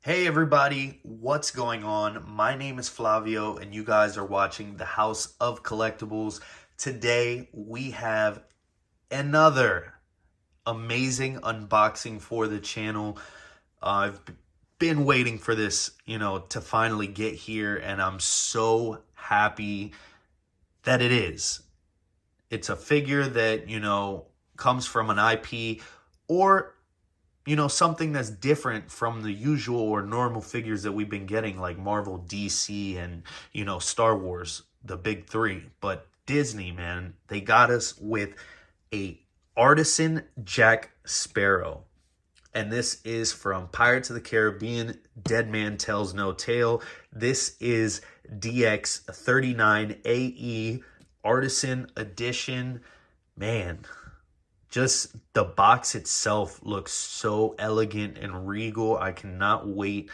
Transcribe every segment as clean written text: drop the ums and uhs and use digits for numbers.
Hey everybody, what's going on? My name is Flavio and you guys are watching the House of Collectibles. Today we have another amazing unboxing for the channel. I've been waiting for this, to finally get here, and I'm so happy that it is. It's a figure that, comes from an IP or something that's different from the usual or normal figures that we've been getting, like Marvel, DC, and, Star Wars, the big three. But Disney, man, they got us with a Artisan Jack Sparrow. And this is from Pirates of the Caribbean, Dead Man Tells No Tale. This is DX39AE Artisan Edition. Man, just the box itself looks so elegant and regal. I cannot wait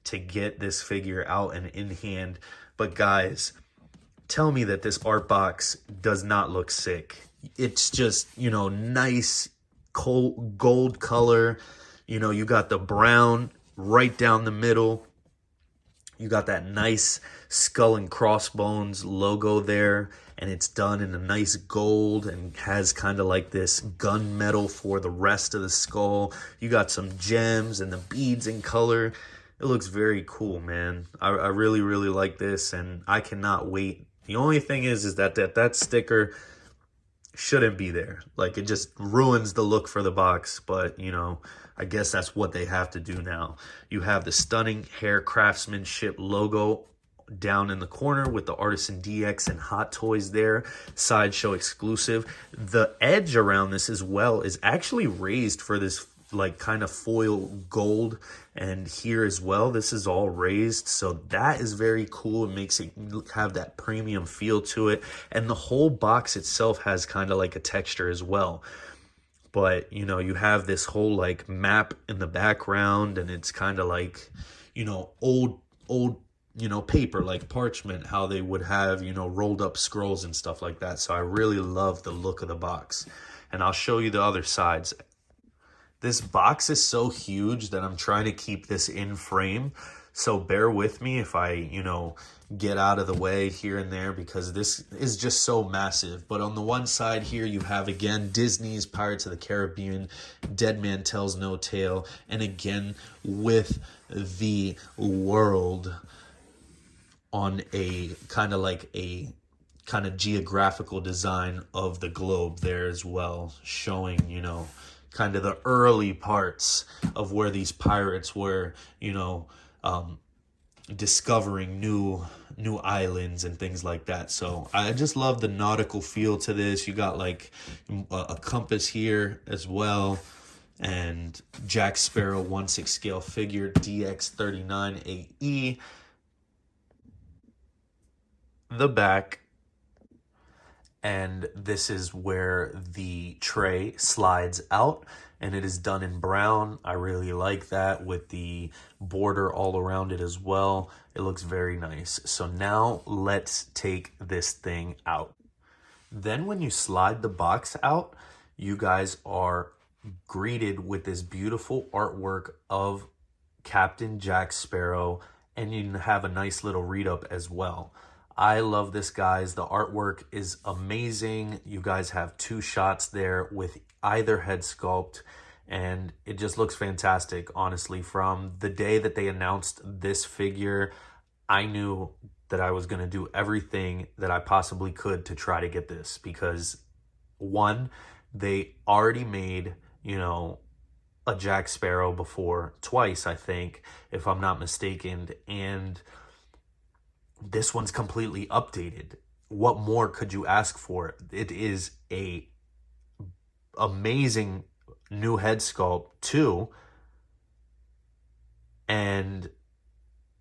to get this figure out and in hand. But guys, tell me that this art box does not look sick. It's just, nice gold color. You got the brown right down the middle. You got that nice skull and crossbones logo there, and it's done in a nice gold and has kind of like this gunmetal for the rest of the skull. You got some gems and the beads in color. It looks very cool, man. I really, really like this, and I cannot wait. The only thing is that sticker shouldn't be there. Like, it just ruins the look for the box, but I guess that's what they have to do now. You have the stunning hair craftsmanship logo down in the corner with the Artisan DX and Hot Toys there, sideshow exclusive. The edge around this as well is actually raised for this like kind of foil gold, and here as well this is all raised, so that is very cool. It makes it have that premium feel to it, and the whole box itself has kind of like a texture as well. But you have this whole like map in the background, and it's kind of like old paper, like parchment, how they would have rolled up scrolls and stuff like that. So I really love the look of the box, and I'll show you the other sides. This box is so huge that I'm trying to keep this in frame, so bear with me if I get out of the way here and there, because this is just so massive. But on the one side here you have again Disney's Pirates of the Caribbean, Dead Man Tells No Tale, and again with the world on a kind of geographical design of the globe there as well, showing kind of the early parts of where these pirates were discovering new islands and things like that. So I just love the nautical feel to this. You got like a compass here as well, and Jack Sparrow 1/6 scale figure, DX39AE. The back, and this is where the tray slides out, and it is done in brown. I really like that with the border all around it as well. It looks very nice. So now let's take this thing out. Then when you slide the box out, you guys are greeted with this beautiful artwork of Captain Jack Sparrow, and you have a nice little read up as well. I love this, guys. The artwork is amazing. You guys have two shots there with either head sculpt, and it just looks fantastic. Honestly, from the day that they announced this figure, I knew that I was going to do everything that I possibly could to try to get this, because one, they already made, a Jack Sparrow before, twice, I think, if I'm not mistaken, and this one's completely updated. What more could you ask for? It is a amazing new head sculpt too, and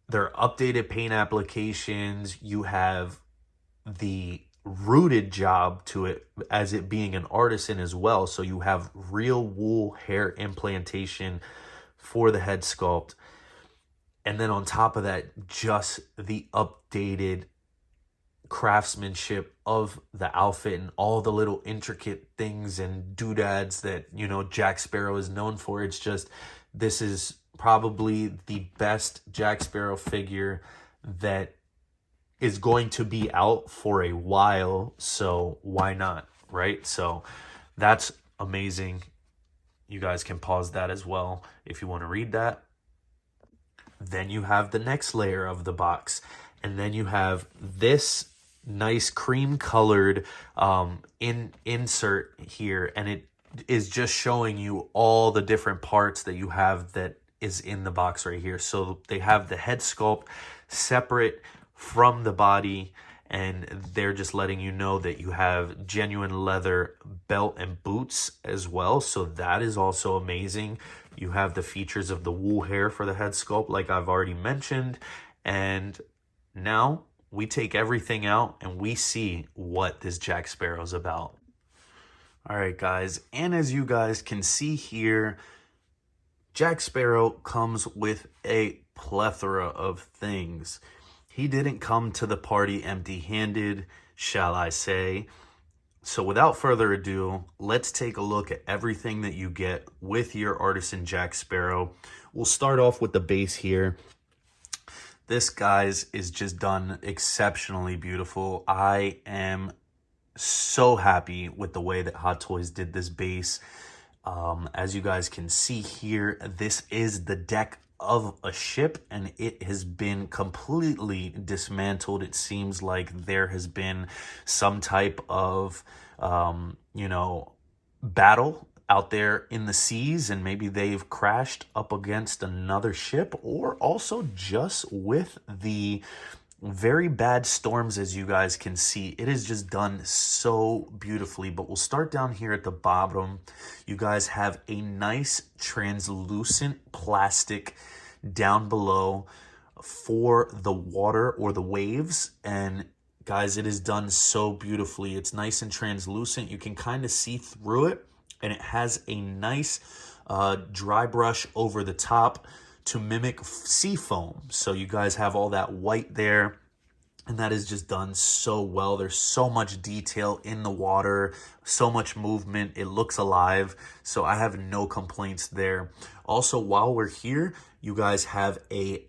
their updated paint applications. You have the rooted job to it as it being an artisan as well, so you have real wool hair implantation for the head sculpt. And then on top of that, just the updated craftsmanship of the outfit and all the little intricate things and doodads that Jack Sparrow is known for. It's just This is probably the best Jack Sparrow figure that is going to be out for a while, so why not, right? So that's amazing. You guys can pause that as well if you want to read that. Then you have the next layer of the box, and then you have this nice cream colored insert here, and it is just showing you all the different parts that you have that is in the box right here. So they have the head sculpt separate from the body, and they're just letting you know that you have genuine leather belt and boots as well. So that is also amazing. You have the features of the wool hair for the head sculpt, like I've already mentioned. And now we take everything out and we see what this Jack Sparrow is about. All right, guys. And as you guys can see here, Jack Sparrow comes with a plethora of things. He didn't come to the party empty-handed, shall I say. So without further ado, let's take a look at everything that you get with your Artisan Jack Sparrow. We'll start off with the base here. This, guys, is just done exceptionally beautiful. I am so happy with the way that Hot Toys did this base. As you guys can see here, this is the deck of a ship, and it has been completely dismantled. It seems like there has been some type of battle out there in the seas, and maybe they've crashed up against another ship, or also just with the very bad storms. As you guys can see, it is just done so beautifully. But we'll start down here at the bottom. You guys have a nice translucent plastic down below for the water or the waves, and guys, it is done so beautifully. It's nice and translucent. You can kind of see through it, and it has a nice dry brush over the top to mimic sea foam. So you guys have all that white there, and that is just done so well. There's so much detail in the water, so much movement. It looks alive, so I have no complaints there. Also, while we're here, you guys have a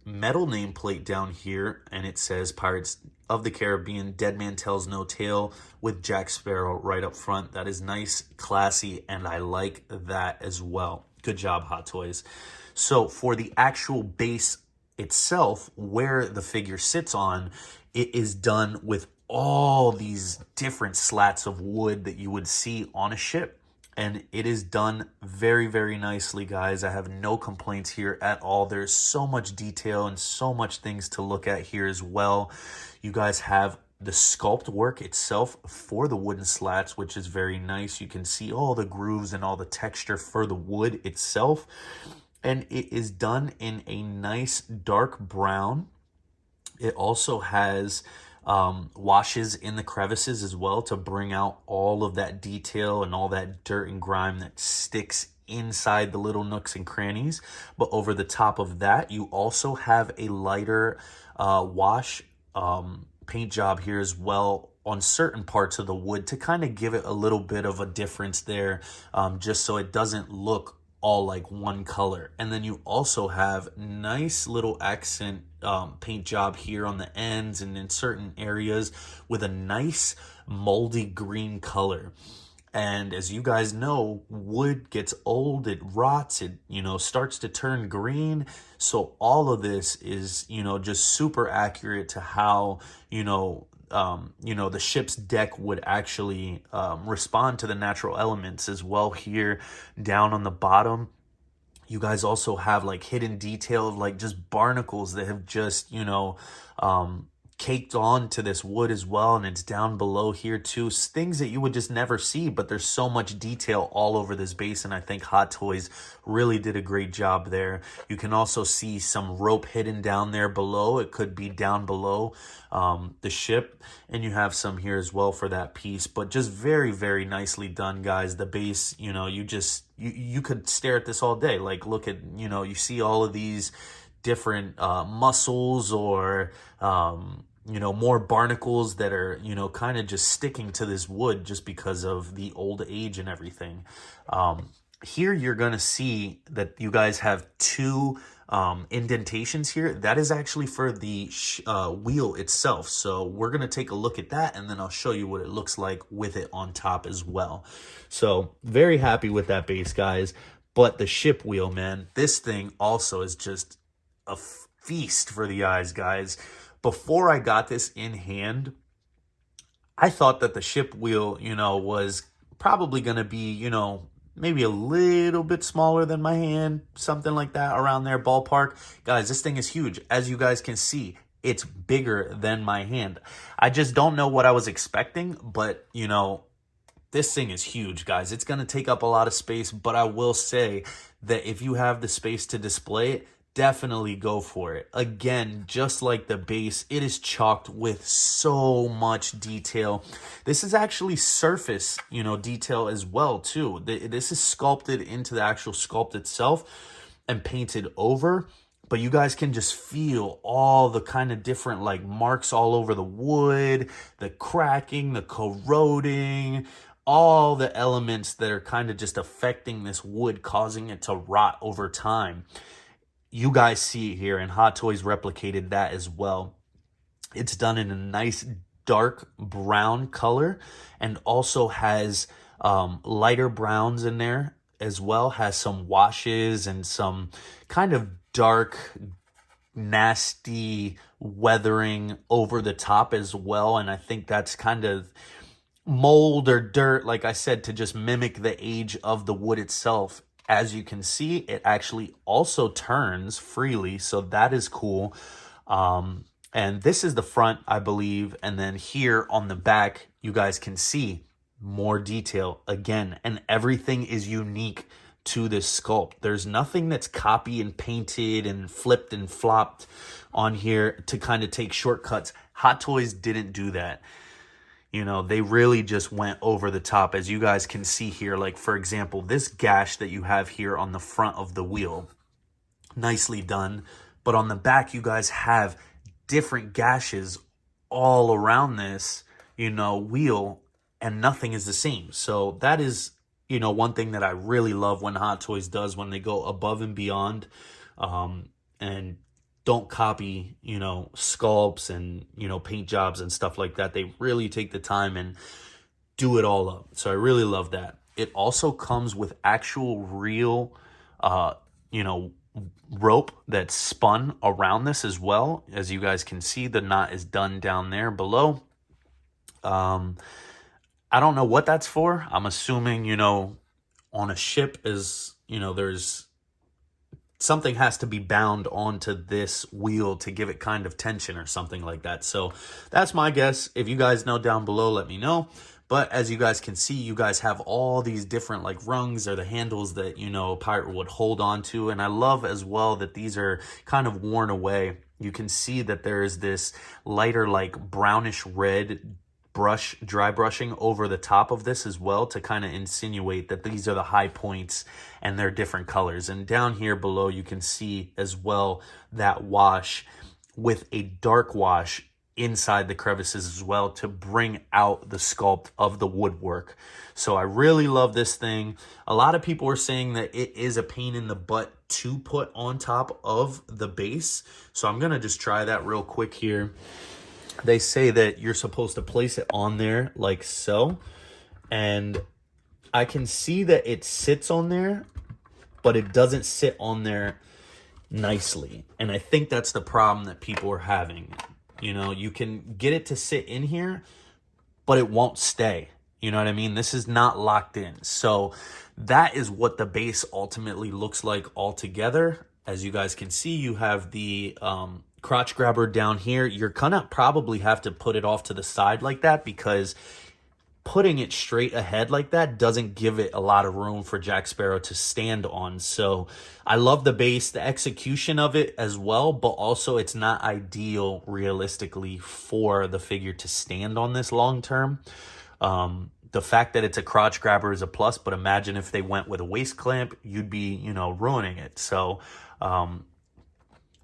metal nameplate down here, and it says Pirates of the Caribbean, Dead Man Tells No Tale, with Jack Sparrow right up front. That is nice, classy, and I like that as well. Good job, Hot Toys. So for the actual base itself, where the figure sits on, it is done with all these different slats of wood that you would see on a ship. And it is done very, very nicely, guys. I have no complaints here at all. There's so much detail and so much things to look at here as well. You guys have the sculpt work itself for the wooden slats, which is very nice. You can see all the grooves and all the texture for the wood itself. And it is done in a nice dark brown. It also has washes in the crevices as well to bring out all of that detail and all that dirt and grime that sticks inside the little nooks and crannies. But over the top of that, you also have a lighter wash paint job here as well on certain parts of the wood to kind of give it a little bit of a difference there, just so it doesn't look all like one color. And then you also have nice little accent paint job here on the ends and in certain areas with a nice moldy green color. And as you guys know, wood gets old, it rots, it starts to turn green. So all of this is just super accurate to how the ship's deck would actually respond to the natural elements as well. Here down on the bottom, you guys also have like hidden detail of like just barnacles that have just caked on to this wood as well, and it's down below here too. Things that you would just never see, but there's so much detail all over this base, and I think Hot Toys really did a great job there. You can also see some rope hidden down there below. It could be down below the ship, and you have some here as well for that piece, but just very, very nicely done, guys. The base, you could stare at this all day. Like, look at, you see all of these different muscles or more barnacles that are kind of just sticking to this wood just because of the old age and everything. here you're going to see that you guys have two indentations here. That is actually for the wheel itself. So we're going to take a look at that, and then I'll show you what it looks like with it on top as well. So very happy with that base, guys. But the ship wheel, man, this thing also is just a feast for the eyes, guys. Before I got this in hand, I thought that the ship wheel, you know, was probably going to be, you know, maybe a little bit smaller than my hand, something like that, around there, ballpark. Guys, this thing is huge. As you guys can see, it's bigger than my hand. I just don't know what I was expecting, but, you know, this thing is huge, guys. It's going to take up a lot of space, but I will say that if you have the space to display it, definitely go for it. Again, just like the base, it is chocked with so much detail. This is actually surface, you know, detail as well, too. This is sculpted into the actual sculpt itself and painted over. But you guys can just feel all the kind of different like marks all over the wood, the cracking, the corroding, all the elements that are kind of just affecting this wood, causing it to rot over time. You guys see it here, and Hot Toys replicated that as well. It's done in a nice dark brown color, and also has lighter browns in there as well. Has some washes and some kind of dark, nasty weathering over the top as well. And I think that's kind of mold or dirt, like I said, to just mimic the age of the wood itself. As you can see, it actually also turns freely, so that is cool. And this is the front, I believe, and then here on the back, you guys can see more detail again, and everything is unique to this sculpt. There's nothing that's copy and painted and flipped and flopped on here to kind of take shortcuts. Hot Toys didn't do that. You know, they really just went over the top, as you guys can see here. Like, for example, this gash that you have here on the front of the wheel, nicely done. But on the back, you guys have different gashes all around this, you know, wheel, and nothing is the same. So that is, you know, one thing that I really love when Hot Toys does, when they go above and beyond, and don't copy, you know, sculpts and, you know, paint jobs and stuff like that. They really take the time and do it all up. So I really love that. It also comes with actual real, you know, rope that's spun around this as well. As you guys can see, the knot is done down there below. I don't know what that's for. I'm assuming, you know, on a ship is, you know, there's something has to be bound onto this wheel to give it kind of tension or something like that. So that's my guess. If you guys know down below, let me know. But as you guys can see, you guys have all these different like rungs or the handles that, you know, a pirate would hold on to. And I love as well that these are kind of worn away. You can see that there is this lighter like brownish red brush, dry brushing over the top of this as well, to kind of insinuate that these are the high points and they're different colors. And down here below, you can see as well that wash with a dark wash inside the crevices as well, to bring out the sculpt of the woodwork. So I really love this thing. A lot of people are saying that it is a pain in the butt to put on top of the base. So I'm gonna just try that real quick here. They say that you're supposed to place it on there like so. And I can see that it sits on there, but it doesn't sit on there nicely. And I think that's the problem that people are having. You know, you can get it to sit in here, but it won't stay. You know what I mean? This is not locked in. So that is what the base ultimately looks like altogether. As you guys can see, you have the crotch grabber down here. You're gonna probably have to put it off to the side like that, because putting it straight ahead like that doesn't give it a lot of room for Jack Sparrow to stand on. So I love the base, the execution of it as well, but also it's not ideal realistically for the figure to stand on this long term. The fact that it's a crotch grabber is a plus, but imagine if they went with a waist clamp, you'd be, you know, ruining it. So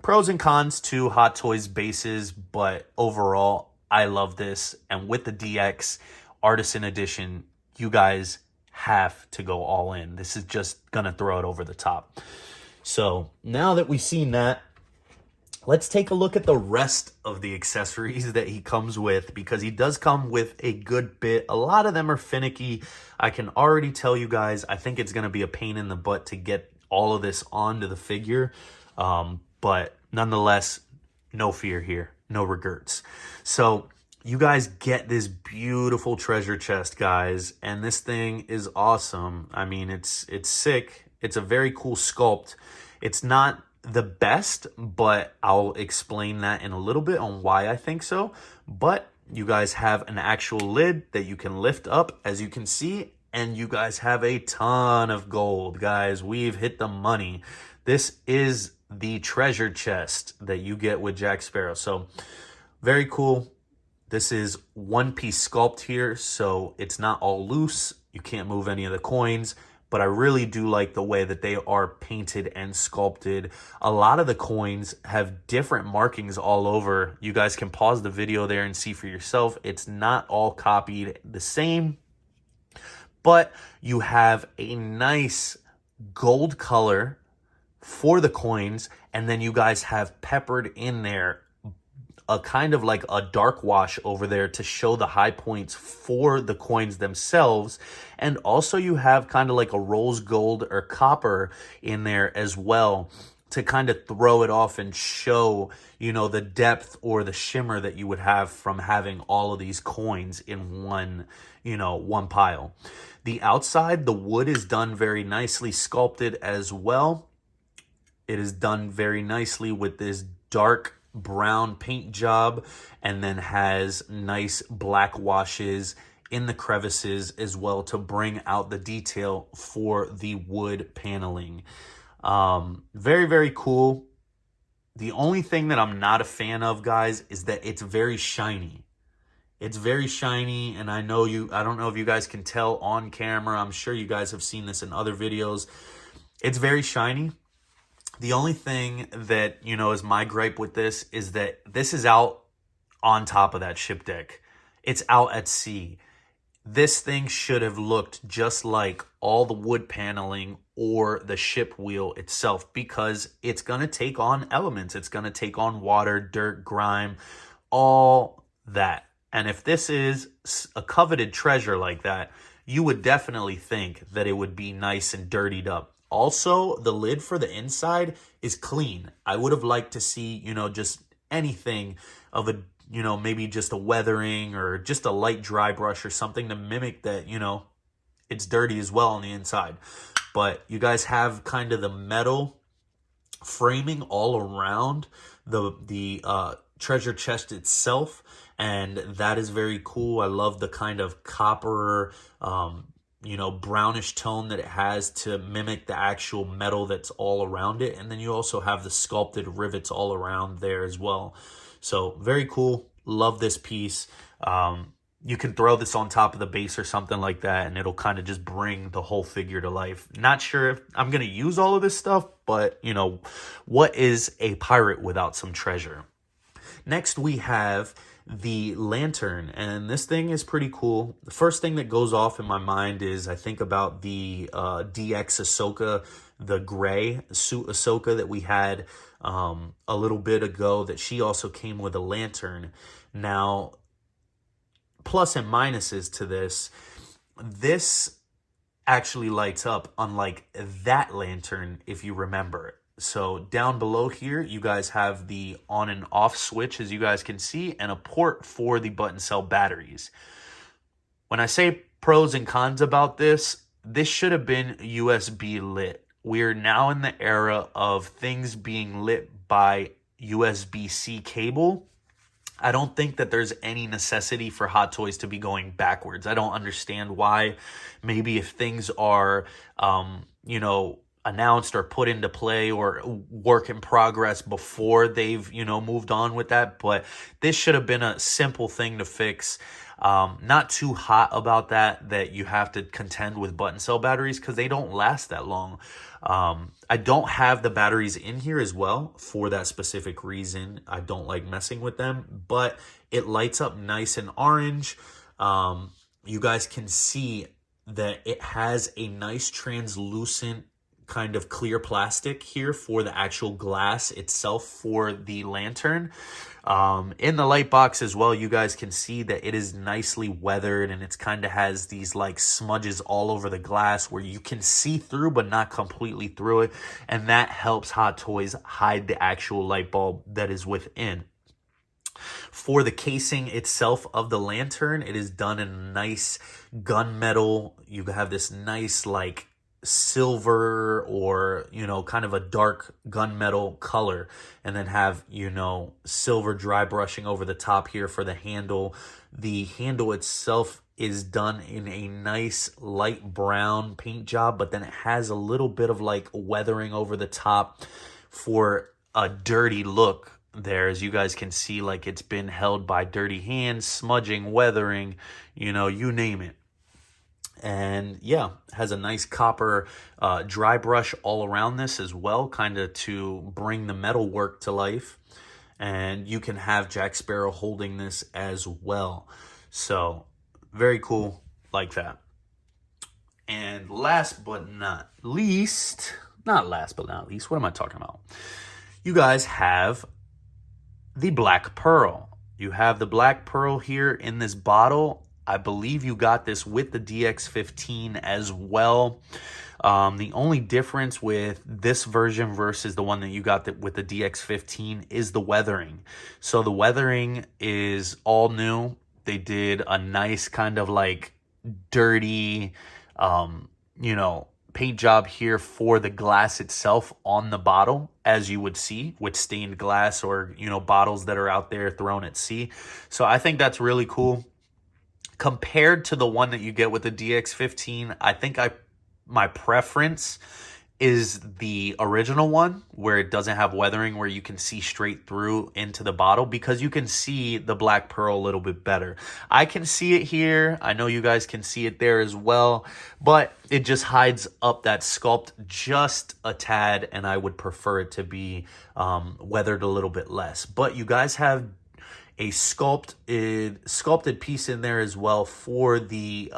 pros and cons to Hot Toys bases, but overall I love this. And with the DX Artisan edition, you guys have to go all in. This is just gonna throw it over the top. So now that we've seen that, let's take a look at the rest of the accessories that he comes with, because he does come with a good bit. A lot of them are finicky. I can already tell you guys, I think it's going to be a pain in the butt to get all of this onto the figure. But nonetheless, no fear here, no regrets. So you guys get this beautiful treasure chest, guys, and this thing is awesome. I mean, it's sick. It's a very cool sculpt. It's not the best, but I'll explain that in a little bit on why I think so. But you guys have an actual lid that you can lift up, as you can see, and you guys have a ton of gold. Guys, we've hit the money. This is the treasure chest that you get with Jack Sparrow. So very cool. This is one piece sculpt here, so it's not all loose. You can't move any of the coins. But I really do like the way that they are painted and sculpted. A lot of the coins have different markings all over. You guys can pause the video there and see for yourself. It's not all copied the same, but you have a nice gold color for the coins, and then you guys have peppered in there a kind of like a dark wash over there to show the high points for the coins themselves. And also you have kind of like a rose gold or copper in there as well to kind of throw it off and show, you know, the depth or the shimmer that you would have from having all of these coins in one, you know, one pile. The outside, the wood is done very nicely sculpted as well. It is done very nicely with this dark brown paint job, and then has nice black washes in the crevices as well to bring out the detail for the wood paneling. Very, very cool. The only thing that I'm not a fan of, guys, is that it's very shiny. It's very shiny, and I don't know if you guys can tell on camera. I'm sure you guys have seen this in other videos. It's very shiny. The only thing that, you know, is my gripe with this is that this is out on top of that ship deck. It's out at sea. This thing should have looked just like all the wood paneling or the ship wheel itself, because it's going to take on elements. It's going to take on water, dirt, grime, all that. And if this is a coveted treasure like that, you would definitely think that it would be nice and dirtied up. Also, the lid for the inside is clean. I would have liked to see, you know, just anything of a, you know, maybe just a weathering or just a light dry brush or something to mimic that, you know, it's dirty as well on the inside. But you guys have kind of the metal framing all around the treasure chest itself, and that is very cool. I love the kind of copper, you know, brownish tone that it has to mimic the actual metal that's all around it. And then you also have the sculpted rivets all around there as well. So very cool. Love this piece. You can throw this on top of the base or something like that, and it'll kind of just bring the whole figure to life. Not sure if I'm going to use all of this stuff, but, you know, what is a pirate without some treasure? Next, we have the lantern, and this thing is pretty cool. The first thing that goes off in my mind is I think about the DX Ahsoka, the gray suit Ahsoka that we had a little bit ago, that she also came with a lantern. Now, plus and minuses to this, this actually lights up, unlike that lantern, if you remember. So down below here, you guys have the on and off switch, as you guys can see, and a port for the button cell batteries. When I say pros and cons about this, this should have been USB lit. We're now in the era of things being lit by USB-C cable. I don't think that there's any necessity for Hot Toys to be going backwards. I don't understand why. Maybe if things are, you know, announced or put into play or work in progress before they've, you know, moved on with that. But this should have been a simple thing to fix. Not too hot about that you have to contend with button cell batteries, because they don't last that long. I don't have the batteries in here as well for that specific reason. I don't like messing with them, but it lights up nice and orange. You guys can see that it has a nice translucent kind of clear plastic here for the actual glass itself for the lantern. In the light box as well, you guys can see that it is nicely weathered, and it's kind of has these like smudges all over the glass where you can see through but not completely through it, and that helps Hot Toys hide the actual light bulb that is within. For the casing itself of the lantern, it is done in a nice gunmetal. You have this nice like silver, or kind of a dark gunmetal color, and then have silver dry brushing over the top here for the handle. The handle itself is done in a nice light brown paint job, but then it has a little bit of like weathering over the top for a dirty look there. As you guys can see, like it's been held by dirty hands, smudging, weathering, you name it. And yeah, has a nice copper dry brush all around this as well, kind of to bring the metal work to life. And you can have Jack Sparrow holding this as well. So very cool like that. And last but not least, what am I talking about? You guys have the Black Pearl. You have the Black Pearl here in this bottle. I believe you got this with the DX15 as well. The only difference with this version versus the one that you got with the DX15 is the weathering. So the weathering is all new. They did a nice kind of like dirty, paint job here for the glass itself on the bottle, as you would see with stained glass or bottles that are out there thrown at sea. So I think that's really cool. Compared to the one that you get with the DX15, I think my preference is the original one, where it doesn't have weathering, where you can see straight through into the bottle, because you can see the Black Pearl a little bit better. I can see it here. I know you guys can see it there as well, but it just hides up that sculpt just a tad, and I would prefer it to be weathered a little bit less. But you guys have a sculpted piece in there as well for the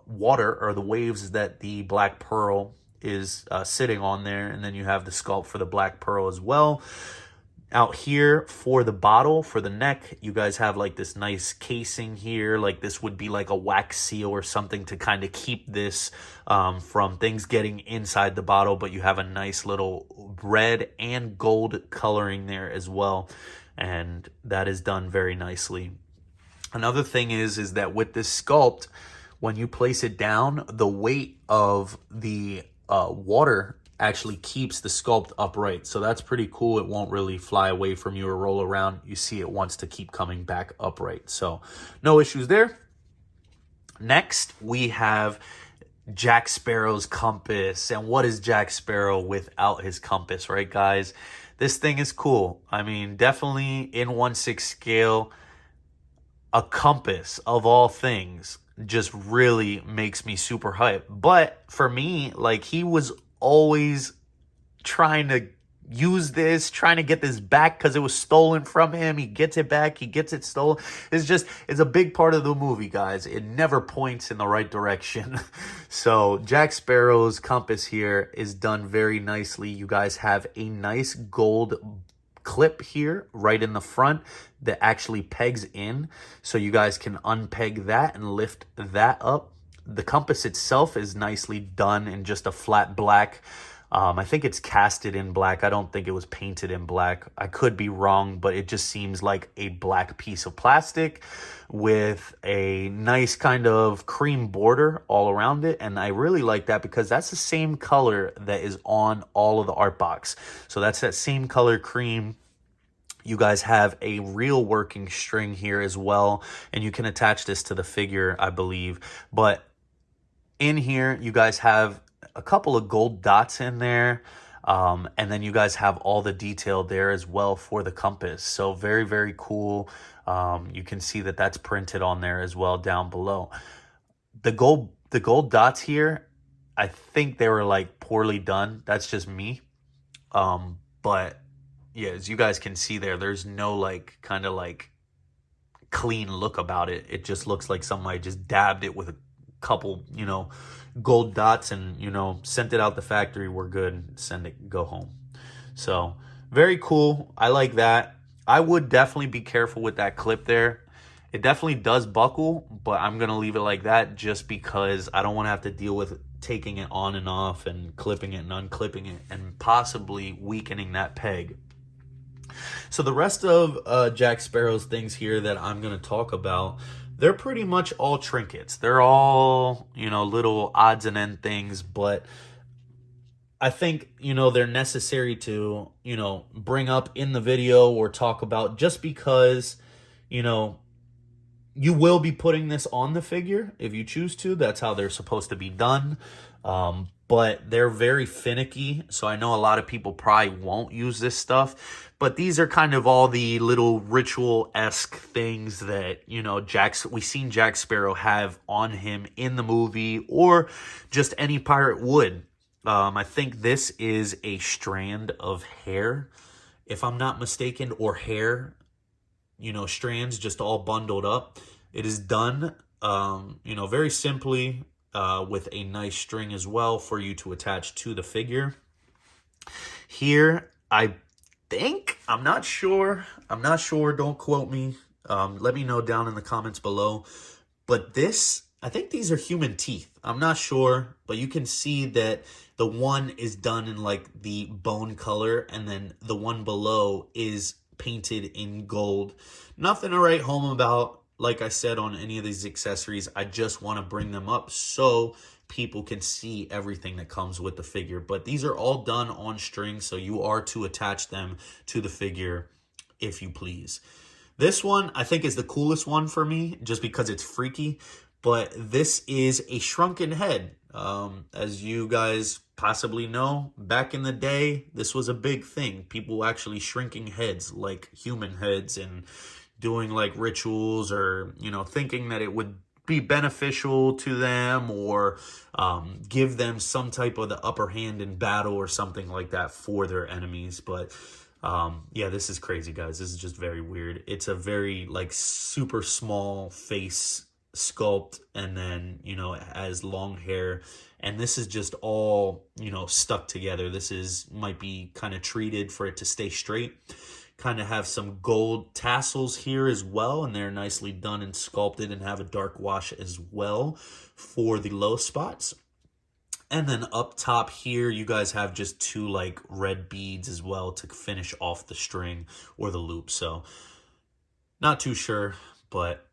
water or the waves that the Black Pearl is sitting on there. And then you have the sculpt for the Black Pearl as well. Out here for the bottle, for the neck, you guys have like this nice casing here. Like this would be like a wax seal or something to kind of keep this from things getting inside the bottle. But you have a nice little red and gold coloring there as well. And that is done very nicely. Another thing is that with this sculpt, when you place it down, the weight of the water actually keeps the sculpt upright. So that's pretty cool. It won't really fly away from you or roll around. You see it wants to keep coming back upright. So no issues there. Next, we have Jack Sparrow's compass. And what is Jack Sparrow without his compass, right, guys? This thing is cool. I mean, definitely in 1/6 scale, a compass of all things just really makes me super hyped. But for me, like, he was always trying to use this, trying to get this back because it was stolen from him. He gets it back, he gets it stolen. It's a big part of the movie, guys. It never points in the right direction. So Jack Sparrow's compass here is done very nicely. You guys have a nice gold clip here right in the front that actually pegs in, so you guys can unpeg that and lift that up. The compass itself is nicely done in just a flat black. I think it's casted in black. I don't think it was painted in black. I could be wrong, but it just seems like a black piece of plastic with a nice kind of cream border all around it. And I really like that because that's the same color that is on all of the art box. So that's that same color cream. You guys have a real working string here as well. And you can attach this to the figure, I believe. But in here, you guys have a couple of gold dots in there, and then you guys have all the detail there as well for the compass. So very, very cool. You can see that that's printed on there as well down below. The gold dots here, I think they were like poorly done. That's just me. But yeah, as you guys can see there, there's no like kind of like clean look about it. It just looks like somebody just dabbed it with couple, gold dots and, sent it out the factory. We're good. Send it, go home. So very cool. I like that. I would definitely be careful with that clip there. It definitely does buckle, but I'm going to leave it like that just because I don't want to have to deal with taking it on and off and clipping it and unclipping it and possibly weakening that peg. So the rest of Jack Sparrow's things here that I'm going to talk about, they're pretty much all trinkets. They're all, little odds and end things, but I think, they're necessary to, bring up in the video or talk about just because, you will be putting this on the figure if you choose to. That's how they're supposed to be done. But they're very finicky, so I know a lot of people probably won't use this stuff. But these are kind of all the little ritual-esque things that, we've seen Jack Sparrow have on him in the movie, or just any pirate would. I think this is a strand of hair, if I'm not mistaken, or hair, strands just all bundled up. It is done, very simply with a nice string as well for you to attach to the figure. Here, I think, I'm not sure, don't quote me. Let me know down in the comments below. But this, I think these are human teeth. I'm not sure, but you can see that the one is done in like the bone color, and then the one below is painted in gold. Nothing to write home about, like I said, on any of these accessories. I just want to bring them up so people can see everything that comes with the figure. But these are all done on string, so you are to attach them to the figure if you please. This one I think is the coolest one for me just because it's freaky, but this is a shrunken head. As you guys possibly know, back in the day, this was a big thing. People actually shrinking heads like human heads and doing like rituals, or, thinking that it would be beneficial to them, or give them some type of the upper hand in battle or something like that for their enemies. But yeah, this is crazy, guys. This is just very weird. It's a very like super small face sculpt, and then it has long hair, and this is just all stuck together. This might be kind of treated for it to stay straight. Kind of have some gold tassels here as well, and they're nicely done and sculpted, and have a dark wash as well for the low spots. And then up top here, you guys have just two like red beads as well to finish off the string or the loop. So not too sure, but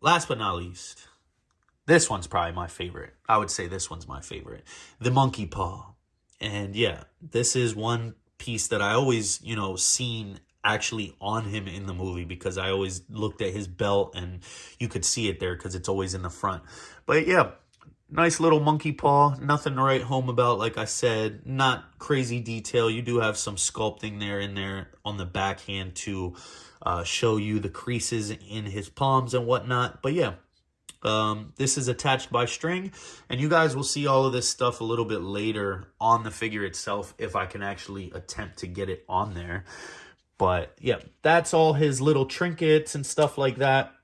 last but not least, this one's probably my favorite. I would say this one's my favorite. The monkey paw. And yeah, this is one piece that I always, seen actually on him in the movie, because I always looked at his belt and you could see it there because it's always in the front. But yeah, nice little monkey paw. Nothing to write home about, like I said. Not crazy detail. You do have some sculpting there on the backhand to show you the creases in his palms and whatnot. But yeah, this is attached by string, and you guys will see all of this stuff a little bit later on the figure itself if I can actually attempt to get it on there. But yeah, that's all his little trinkets and stuff like that.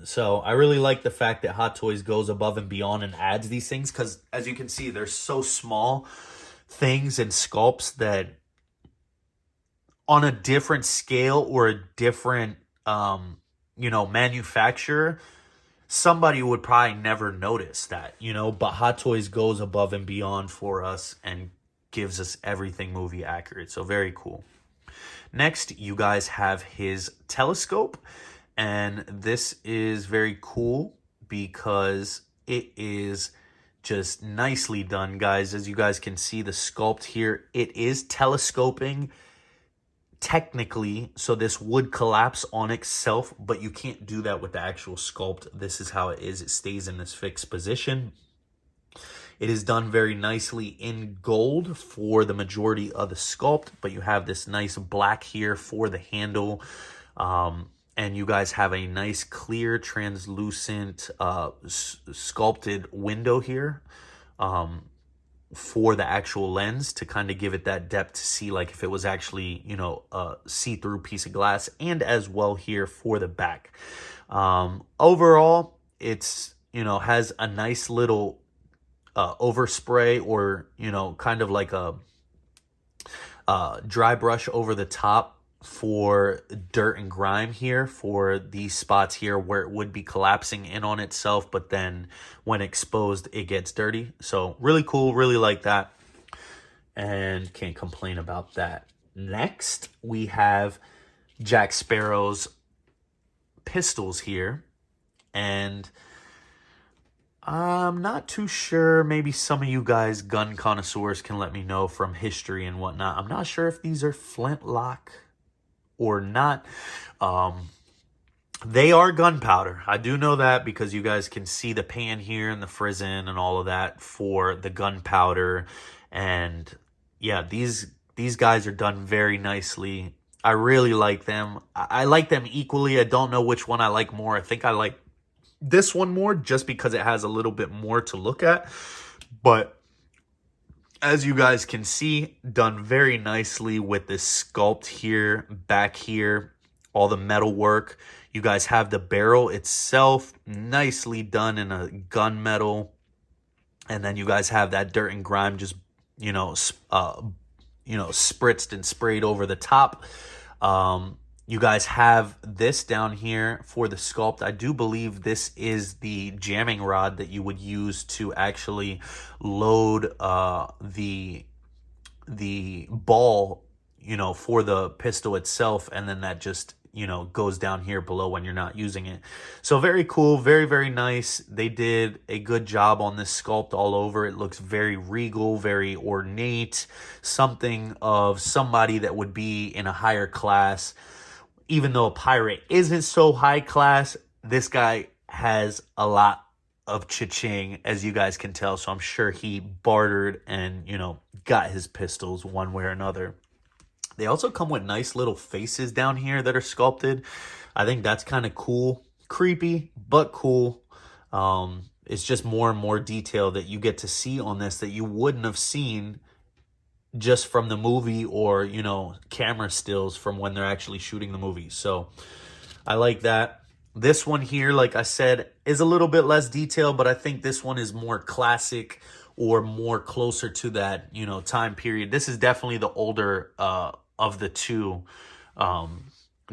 So I really like the fact that Hot Toys goes above and beyond and adds these things, because as you can see, they're so small things and sculpts that on a different scale or a different manufacturer, somebody would probably never notice that, but Hot Toys goes above and beyond for us and gives us everything movie accurate. So very cool. Next, you guys have his telescope, and this is very cool because it is just nicely done, guys. As you guys can see, the sculpt here, it is telescoping technically, so this would collapse on itself, but you can't do that with the actual sculpt. This is how it is. It stays in this fixed position. It is done very nicely in gold for the majority of the sculpt, but you have this nice black here for the handle. And you guys have a nice clear translucent sculpted window here for the actual lens to kind of give it that depth to see like if it was actually, a see-through piece of glass, and as well here for the back. Overall, it's you know, has a nice little overspray, or, you know, kind of like a dry brush over the top for dirt and grime here, for these spots here where it would be collapsing in on itself, but then when exposed it gets dirty. So really cool, really like that, and can't complain about that. Next we have Jack Sparrow's pistols here, and I'm not too sure. Maybe some of you guys, gun connoisseurs, can let me know from history and whatnot. I'm not sure if these are flintlock or not. They are gunpowder. I do know that because you guys can see the pan here and the frizzen and all of that for the gunpowder. And yeah, these guys are done very nicely. I really like them. I like them equally. I don't know which one I like more. I think I like this one more just because it has a little bit more to look at. But as you guys can see, done very nicely with this sculpt here, back here, all the metal work. You guys have the barrel itself nicely done in a gunmetal. And then you guys have that dirt and grime just, spritzed and sprayed over the top. You guys have this down here for the sculpt. I do believe this is the jamming rod that you would use to actually load the ball, for the pistol itself, and then that just, goes down here below when you're not using it. So very cool, very, very nice. They did a good job on this sculpt all over. It looks very regal, very ornate, something of somebody that would be in a higher class. Even though a pirate isn't so high class, this guy has a lot of cha-ching, as you guys can tell. So I'm sure he bartered and, got his pistols one way or another. They also come with nice little faces down here that are sculpted. I think that's kind of cool. Creepy, but cool. It's just more and more detail that you get to see on this that you wouldn't have seen just from the movie, or, camera stills from when they're actually shooting the movie. So I like that. This one here, like I said, is a little bit less detailed, but I think this one is more classic, or more closer to that, time period. This is definitely the older of the two,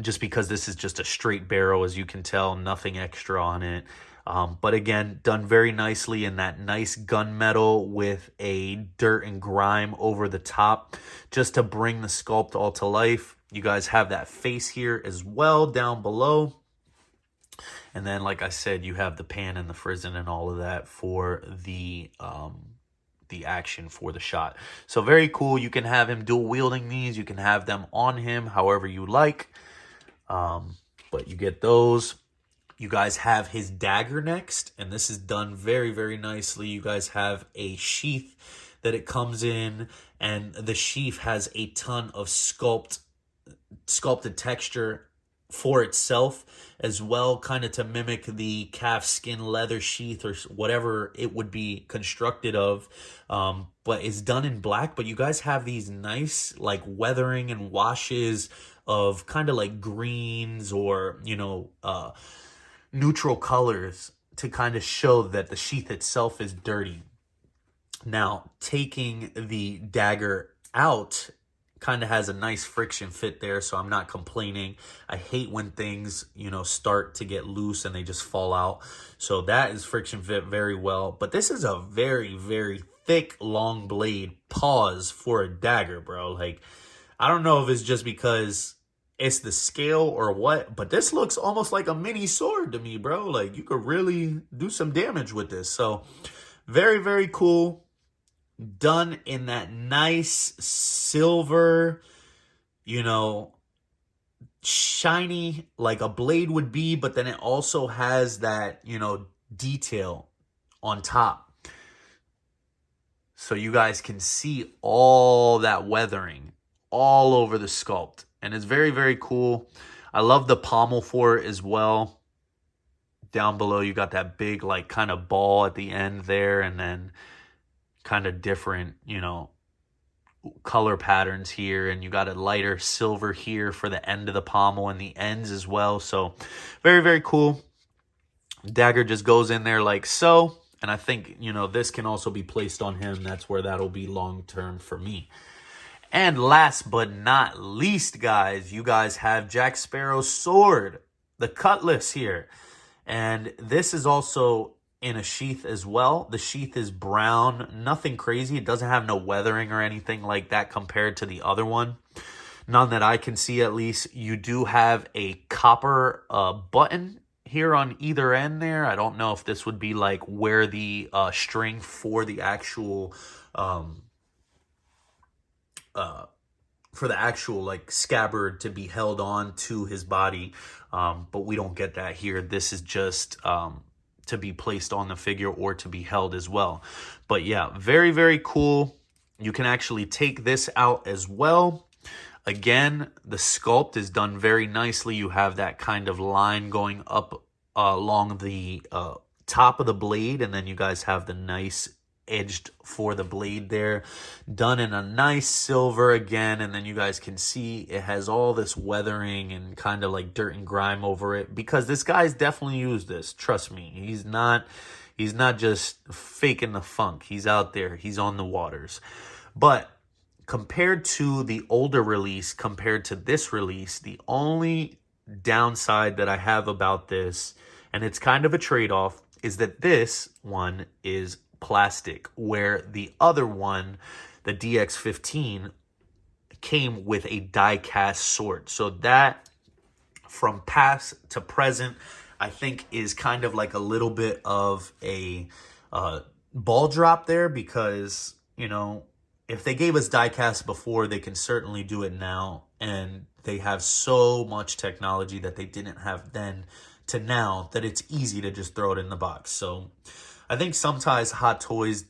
just because this is just a straight barrel, as you can tell, nothing extra on it. But again, done very nicely in that nice gunmetal with a dirt and grime over the top, just to bring the sculpt all to life. You guys have that face here as well down below. And then, like I said, you have the pan and the frizzen and all of that for the action for the shot. So very cool. You can have him dual wielding these. You can have them on him however you like. But you get those. You guys have his dagger next, and this is done very, very nicely. You guys have a sheath that it comes in, and the sheath has a ton of sculpted texture for itself as well, kind of to mimic the calf skin leather sheath or whatever it would be constructed of. But it's done in black, but you guys have these nice like weathering and washes of kind of like greens, or, neutral colors to kind of show that the sheath itself is dirty. Now, taking the dagger out kind of has a nice friction fit there, so I'm not complaining. I hate when things, start to get loose and they just fall out. So that is friction fit very well. But this is a very, very thick, long blade. Pause for a dagger, bro. Like, I don't know if it's just because it's the scale or what, but this looks almost like a mini sword to me, bro. Like, you could really do some damage with this. So very, very cool. Done in that nice silver, shiny, like a blade would be, but then it also has that, detail on top. So you guys can see all that weathering all over the sculpt. And it's very, very cool. I love the pommel for it as well. Down below, you got that big, like, kind of ball at the end there. And then kind of different, color patterns here. And you got a lighter silver here for the end of the pommel and the ends as well. So very, very cool. Dagger just goes in there like so. And I think, you know, this can also be placed on him. That's where that'll be long term for me. And last but not least, guys, you guys have Jack Sparrow's sword, the cutlass here. And this is also in a sheath as well. The sheath is brown, nothing crazy. It doesn't have no weathering or anything like that compared to the other one. None that I can see, at least. You do have a copper button here on either end there. I don't know if this would be like where the string for the actual like scabbard to be held on to his body, but we don't get that here. This is just to be placed on the figure or to be held as well. But yeah, very, very cool. You can actually take this out as well. Again, the sculpt is done very nicely. You have that kind of line going up along the top of the blade, and then you guys have the nice edged for the blade there, done in a nice silver again. And then you guys can see it has all this weathering and kind of like dirt and grime over it, because this guy's definitely used this. Trust me, he's not just faking the funk. He's out there, he's on the waters. But compared to the older release, compared to this release, the only downside that I have about this, and it's kind of a trade-off, is that this one is plastic, where the other one, the DX15, came with a die-cast sword. So that, from past to present, I think is kind of like a little bit of a ball drop there, because, you know, if they gave us die-cast before, they can certainly do it now, and they have so much technology that they didn't have then to now that it's easy to just throw it in the box. So I think sometimes Hot Toys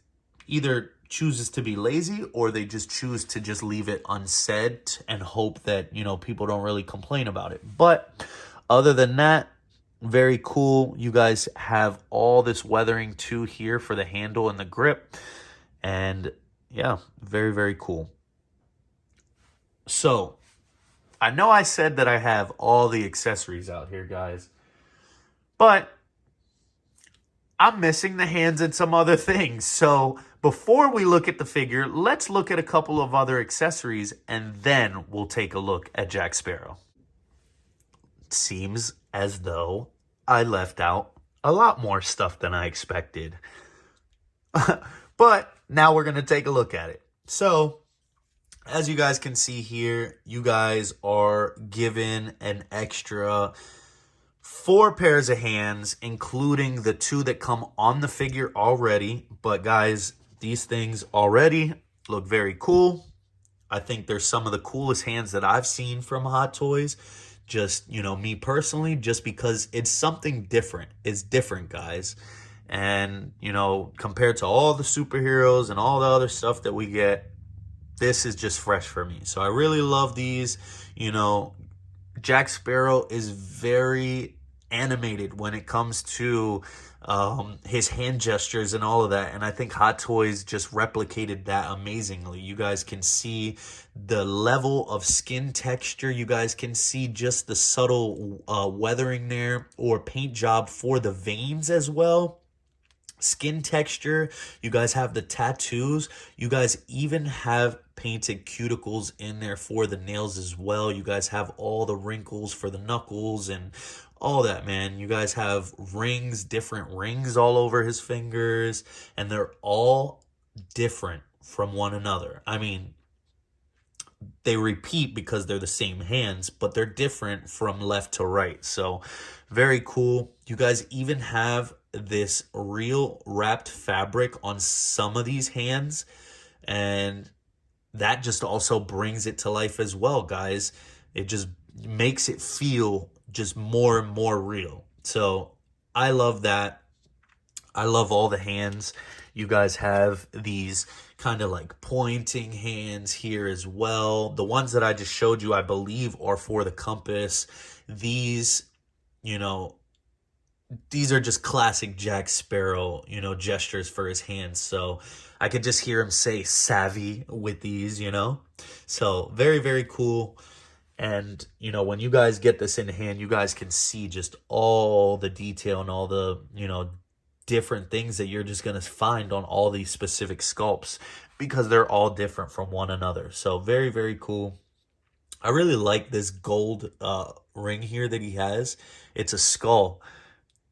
either chooses to be lazy, or they just choose to just leave it unsaid and hope that, you know, people don't really complain about it. But other than that, very cool. You guys have all this weathering too here for the handle and the grip. And yeah, very, very cool. So I know I said that I have all the accessories out here, guys, but I'm missing the hands and some other things. So before we look at the figure, let's look at a couple of other accessories, and then we'll take a look at Jack Sparrow. It seems as though I left out a lot more stuff than I expected. But now we're going to take a look at it. So as you guys can see here, you guys are given an extra 4 pairs of hands, including the 2 that come on the figure already. But guys, these things already look very cool. I think they're some of the coolest hands that I've seen from Hot Toys. Just, you know, me personally, just because it's something different. It's different, guys. And, you know, compared to all the superheroes and all the other stuff that we get, this is just fresh for me. So I really love these. You know, Jack Sparrow is very animated when it comes to his hand gestures and all of that, and I think Hot Toys just replicated that amazingly. You guys can see the level of skin texture. You guys can see just the subtle weathering there, or paint job for the veins as well. Skin texture. You guys have the tattoos. You guys even have painted cuticles in there for the nails as well. You guys have all the wrinkles for the knuckles and all that, man. You guys have rings, different rings all over his fingers, and they're all different from one another. I mean, they repeat because they're the same hands, but they're different from left to right. So very cool. You guys even have this real wrapped fabric on some of these hands, and that just also brings it to life as well, guys. It just makes it feel just more and more real. So I love that. I love all the hands. You guys have these kind of like pointing hands here as well. The ones that I just showed you, I believe, are for the compass. These, you know, these are just classic Jack Sparrow, you know, gestures for his hands. So I could just hear him say savvy with these, you know. So very, very cool. And, you know, when you guys get this in hand, you guys can see just all the detail and all the, you know, different things that you're just going to find on all these specific sculpts because they're all different from one another. So very, very cool. I really like this gold ring here that he has. It's a skull.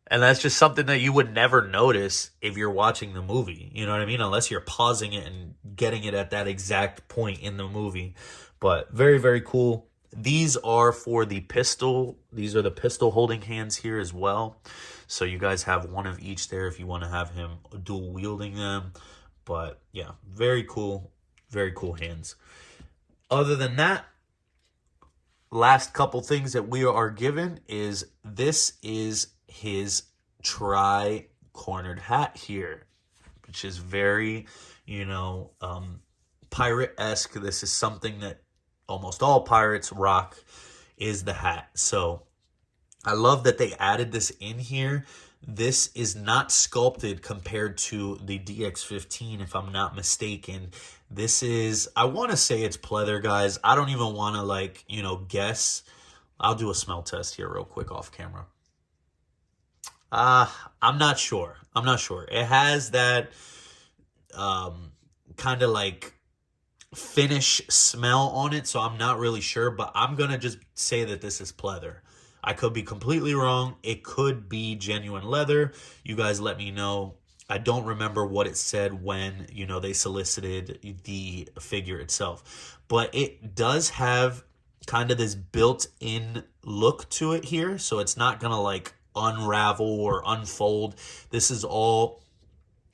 And that's just something that you would never notice if you're watching the movie. You know what I mean? Unless you're pausing it and getting it at that exact point in the movie. But very, very cool. These are for the pistol. These are the pistol holding hands here as well. So you guys have one of each there if you want to have him dual wielding them. But yeah, very cool. Very cool hands. Other than that, last couple things that we are given is this is his tri-cornered hat here, which is very, you know, pirate-esque. This is something that almost all pirates rock, is the hat. So I love that they added this in here. This is not sculpted compared to the DX15, if I'm not mistaken. This is, I want to say it's pleather, guys. I don't even want to, like, you know, guess. I'll do a smell test here real quick off camera. I'm not sure. I'm not sure. It has that kind of like finish smell on it, so I'm not really sure, but I'm going to just say that this is pleather. I could be completely wrong. It could be genuine leather. You guys let me know. I don't remember what it said when, you know, they solicited the figure itself. But it does have kind of this built-in look to it here. So it's not going to like unravel or unfold. This is all,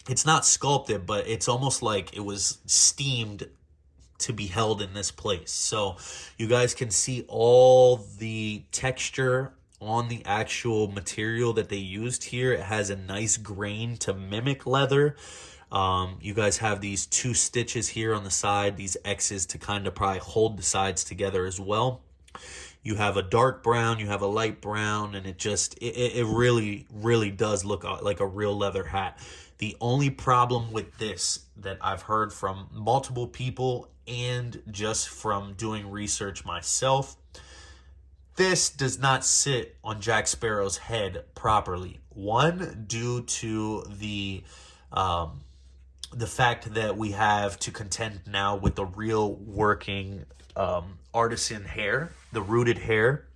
it's not sculpted, but it's almost like it was steamed to be held in this place. So you guys can see all the texture on the actual material that they used here. It has a nice grain to mimic leather. You guys have these 2 stitches here on the side, these X's to kind of probably hold the sides together as well. You have a dark brown, you have a light brown, and it just, it really, really does look like a real leather hat. The only problem with this that I've heard from multiple people and just from doing research myself, this does not sit on Jack Sparrow's head properly. One, due to the fact that we have to contend now with the real working artisan hair, the rooted hair.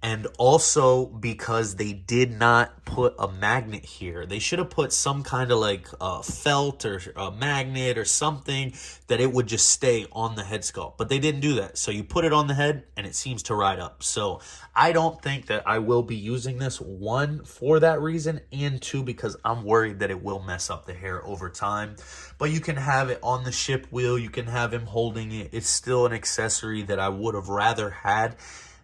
And also because they did not put a magnet here. They should have put some kind of like felt or a magnet or something that it would just stay on the head sculpt. But they didn't do that. So you put it on the head and it seems to ride up. So I don't think that I will be using this, 1, for that reason, and 2, because I'm worried that it will mess up the hair over time. But you can have it on the ship wheel. You can have him holding it. It's still an accessory that I would have rather had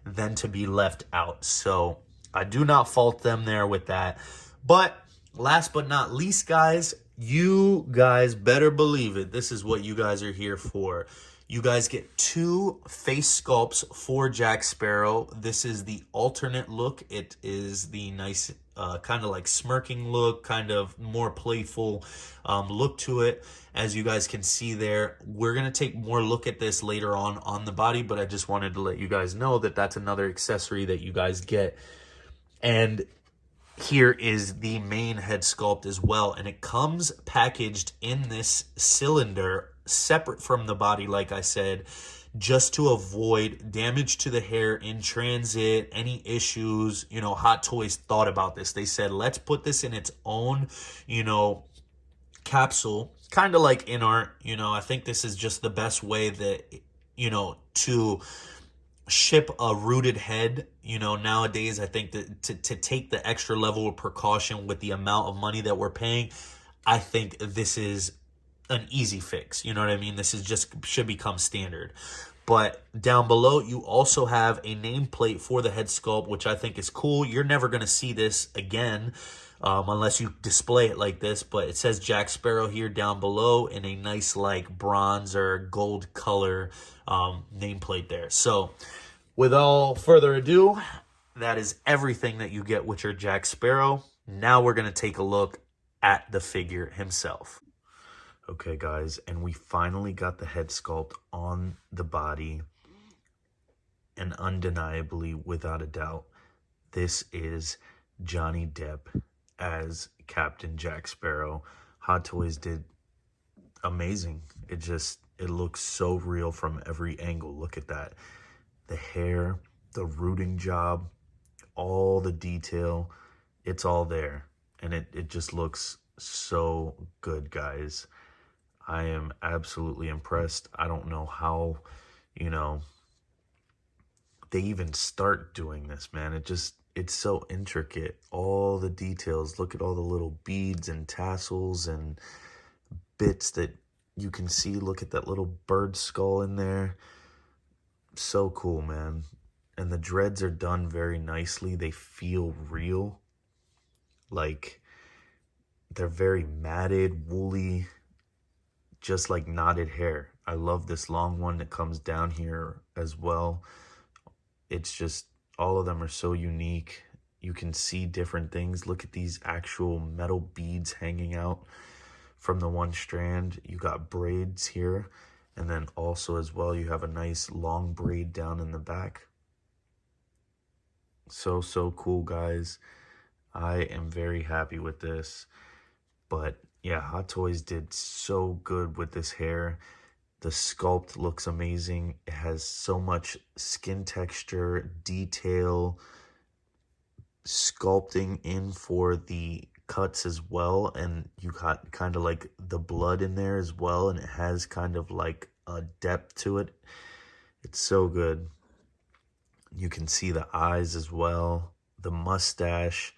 than to be left out. So I do not fault them there with that. But last but not least, guys, you guys better believe it. This is what you guys are here for. You guys get 2 face sculpts for Jack Sparrow. This is the alternate look. It is the nice kind of like smirking look, kind of more playful look to it. As you guys can see there, we're going to take more look at this later on the body, but I just wanted to let you guys know that that's another accessory that you guys get. And here is the main head sculpt as well, and it comes packaged in this cylinder separate from the body, like I said, just to avoid damage to the hair in transit, any issues. You know, Hot Toys thought about this. They said, let's put this in its own, you know, capsule, kind of like in art. You know, I think this is just the best way that, you know, to ship a rooted head. You know, nowadays I think that to take the extra level of precaution with the amount of money that we're paying, I think this is an easy fix. You know what I mean? This is just should become standard. But down below, you also have a nameplate for the head sculpt, which I think is cool. You're never going to see this again unless you display it like this. But it says Jack Sparrow here down below in a nice like bronze or gold color nameplate there. So without further ado, that is everything that you get with your Jack Sparrow. Now we're going to take a look at the figure himself. Okay, guys, and we finally got the head sculpt on the body. And undeniably, without a doubt, this is Johnny Depp as Captain Jack Sparrow. Hot Toys did amazing. It looks so real from every angle. Look at that. The hair, the rooting job, all the detail, it's all there. And it just looks so good, guys. I am absolutely impressed. I don't know how, you know, they even start doing this, man. It's so intricate. All the details. Look at all the little beads and tassels and bits that you can see. Look at that little bird skull in there. So cool, man. And the dreads are done very nicely. They feel real. Like they're very matted, woolly, just like knotted hair. I love this long one that comes down here as well. It's just, all of them are so unique. You can see different things. Look at these actual metal beads hanging out from the one strand. You got braids here. And then also as well, you have a nice long braid down in the back. So cool, guys. I am very happy with this. But yeah, Hot Toys did so good with this hair. The sculpt looks amazing. It has so much skin texture, detail, sculpting in for the cuts as well. And you got kind of like the blood in there as well. And it has kind of like a depth to it. It's so good. You can see the eyes as well, the mustache,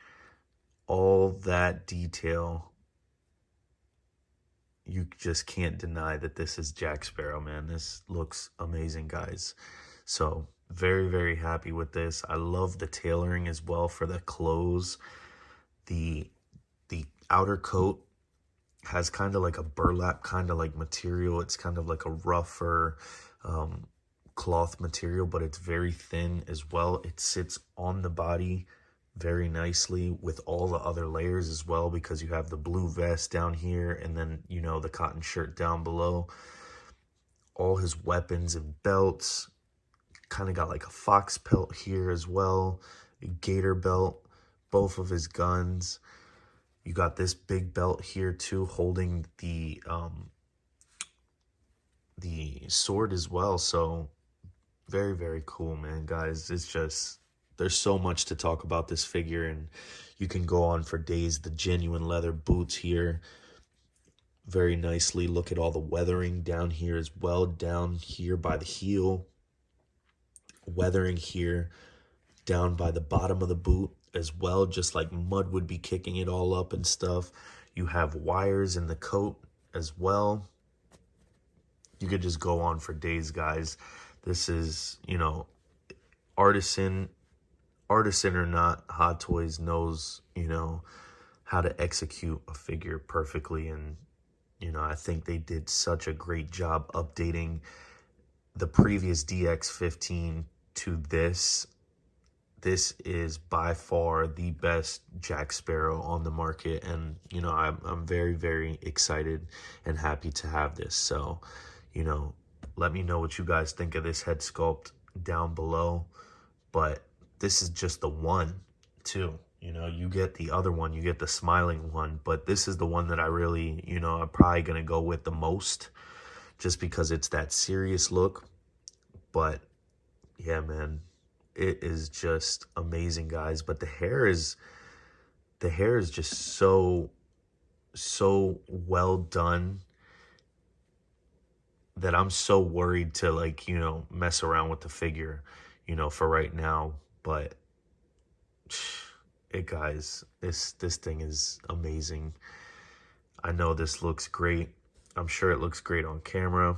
all that detail. You just can't deny that this is Jack Sparrow, man. This looks amazing, guys. So very, very happy with this. I love the tailoring as well for the clothes. The outer coat has kind of like a burlap kind of like material. It's kind of like a rougher cloth material, but it's very thin as well. It sits on the body very nicely with all the other layers as well, because you have the blue vest down here and then, you know, the cotton shirt down below. All his weapons and belts, kind of got like a fox pelt here as well, a gator belt, both of his guns. You got this big belt here too, holding the sword as well. So very, very cool, man, guys. It's just, there's so much to talk about this figure, and you can go on for days. The genuine leather boots here, very nicely. Look at all the weathering down here as well, down here by the heel. Weathering here down by the bottom of the boot as well, just like mud would be kicking it all up and stuff. You have wires in the coat as well. You could just go on for days, guys. This is, you know, Artisan or not, Hot Toys knows, you know, how to execute a figure perfectly. And, you know, I think they did such a great job updating the previous DX15 to this. This is by far the best Jack Sparrow on the market. And, you know, I'm very, very excited and happy to have this. So, you know, let me know what you guys think of this head sculpt down below. But this is just the one, too. You know, you get the other one, you get the smiling one, but this is the one that I really, you know, I'm probably going to go with the most, just because it's that serious look. But yeah, man, it is just amazing, guys. But the hair is just so well done that I'm so worried to, like, you know, mess around with the figure, you know, for right now. But guys, this thing is amazing. I know this looks great. I'm sure it looks great on camera.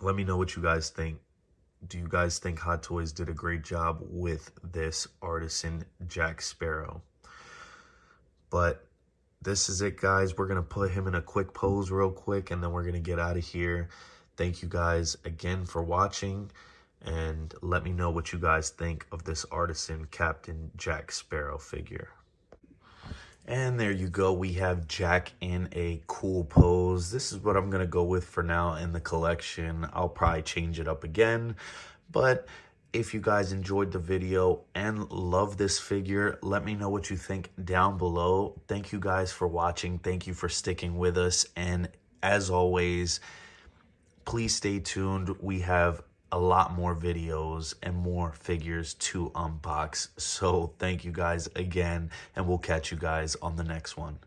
Let me know what you guys think. Do you guys think Hot Toys did a great job with this Artisan Jack Sparrow? But this is it, guys. We're going to put him in a quick pose real quick, and then we're going to get out of here. Thank you guys again for watching, and let me know what you guys think of this Artisan Captain Jack Sparrow figure. And there you go. We have Jack in a cool pose. This is what I'm going to go with for now in the collection. I'll probably change it up again, but If you guys enjoyed the video and love this figure, let me know what you think down below. Thank you guys for watching. Thank you for sticking with us. And as always, please stay tuned. We have a lot more videos and more figures to unbox. So thank you guys again, and we'll catch you guys on the next one.